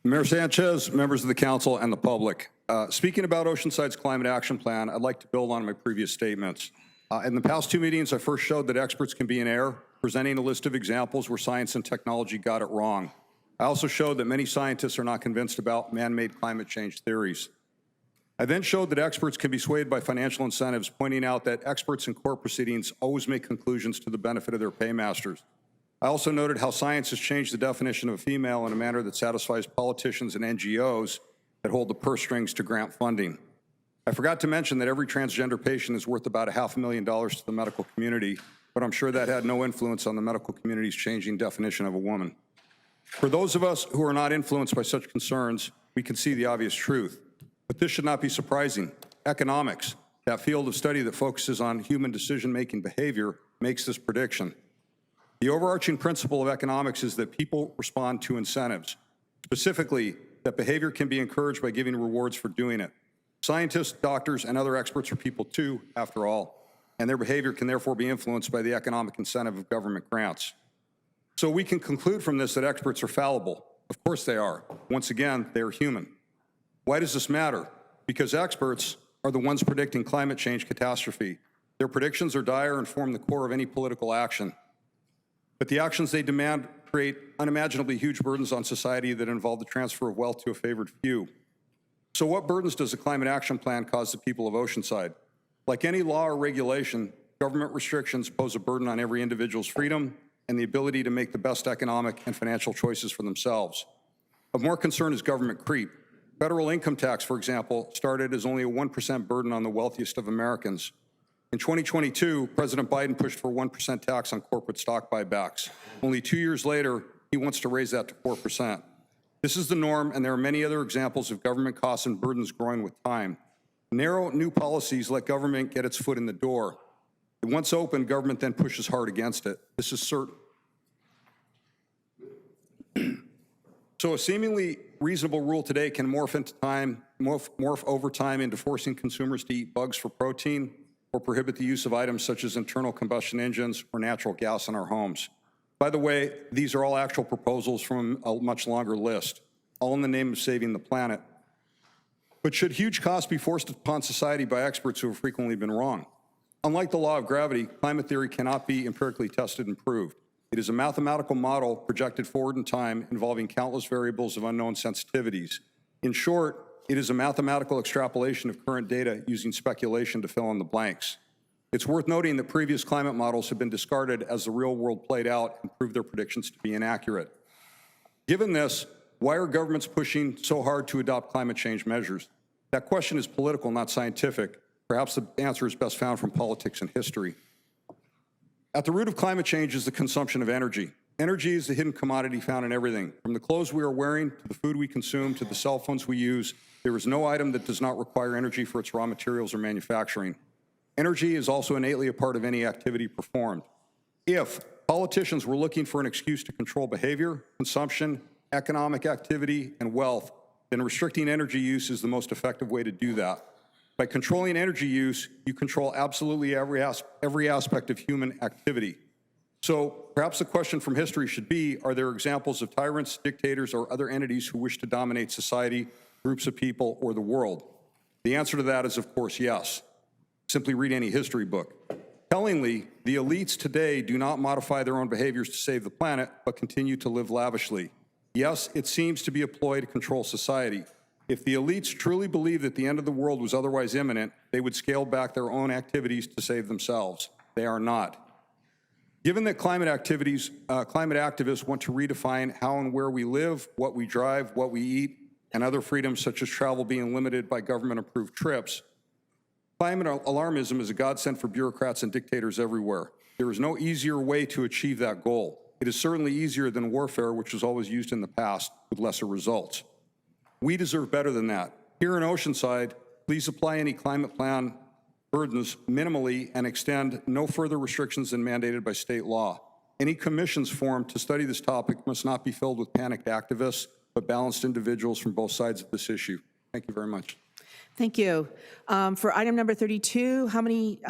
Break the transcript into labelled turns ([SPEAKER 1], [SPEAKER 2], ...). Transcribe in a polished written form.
[SPEAKER 1] Mayor Sanchez, members of the council, and the public. Speaking about Oceanside's climate action plan, I'd like to build on my previous statements. In the past two meetings, I first showed that experts can be in error, presenting a list of examples where science and technology got it wrong. I also showed that many scientists are not convinced about man-made climate change theories. I then showed that experts can be swayed by financial incentives, pointing out that experts in court proceedings always make conclusions to the benefit of their paymasters. I also noted how science has changed the definition of a female in a manner that satisfies politicians and NGOs that hold the purse strings to grant funding. I forgot to mention that every transgender patient is worth about $500,000 to the medical community, but I'm sure that had no influence on the medical community's changing definition of a woman. For those of us who are not influenced by such concerns, we can see the obvious truth. But this should not be surprising. Economics, that field of study that focuses on human decision-making behavior, makes this prediction. The overarching principle of economics is that people respond to incentives, specifically that behavior can be encouraged by giving rewards for doing it. Scientists, doctors, and other experts are people too, after all, and their behavior can therefore be influenced by the economic incentive of government grants. So we can conclude from this that experts are fallible. Of course they are. Once again, they are human. Why does this matter? Because experts are the ones predicting climate change catastrophe. Their predictions are dire and form the core of any political action. But the actions they demand create unimaginably huge burdens on society that involve the transfer of wealth to a favored few. So what burdens does the Climate Action Plan cause the people of Oceanside? Like any law or regulation, government restrictions pose a burden on every individual's freedom and the ability to make the best economic and financial choices for themselves. Of more concern is government creep. Federal income tax, for example, started as only a 1% burden on the wealthiest of Americans. In 2022, President Biden pushed for a 1% tax on corporate stock buybacks. Only 2 years later, he wants to raise that to 4%. This is the norm, and there are many other examples of government costs and burdens growing with time. Narrow new policies let government get its foot in the door. And once open, government then pushes hard against it. This is certain. So a seemingly reasonable rule today can morph over time into forcing consumers to eat bugs for protein or prohibit the use of items such as internal combustion engines or natural gas in our homes. By the way, these are all actual proposals from a much longer list, all in the name of saving the planet. But should huge costs be forced upon society by experts who have frequently been wrong? Unlike the law of gravity, climate theory cannot be empirically tested and proved. It is a mathematical model projected forward in time involving countless variables of unknown sensitivities. In short, it is a mathematical extrapolation of current data using speculation to fill in the blanks. It's worth noting that previous climate models have been discarded as the real world played out and proved their predictions to be inaccurate. Given this, why are governments pushing so hard to adopt climate change measures? That question is political, not scientific. Perhaps the answer is best found from politics and history. At the root of climate change is the consumption of energy. Energy is the hidden commodity found in everything. From the clothes we are wearing, to the food we consume, to the cell phones we use, there is no item that does not require energy for its raw materials or manufacturing. Energy is also innately a part of any activity performed. If politicians were looking for an excuse to control behavior, consumption, economic activity, and wealth, then restricting energy use is the most effective way to do that. By controlling energy use, you control absolutely every aspect of human activity. So perhaps the question from history should be, are there examples of tyrants, dictators, or other entities who wish to dominate society, groups of people, or the world? The answer to that is, of course, yes. Simply read any history book. Tellingly, the elites today do not modify their own behaviors to save the planet, but continue to live lavishly. Yes, it seems to be a ploy to control society. If the elites truly believed that the end of the world was otherwise imminent, they would scale back their own activities to save themselves. They are not. Given that climate activists want to redefine how and where we live, what we drive, what we eat, and other freedoms such as travel being limited by government-approved trips, climate alarmism is a godsend for bureaucrats and dictators everywhere. There is no easier way to achieve that goal. It is certainly easier than warfare, which was always used in the past with lesser results. We deserve better than that. Here in Oceanside, please apply any climate plan burdens minimally and extend no further restrictions than mandated by state law. Any commissions formed to study this topic must not be filled with panicked activists, but balanced individuals from both sides of this issue. Thank you very much.
[SPEAKER 2] Thank you. For item number 32, how many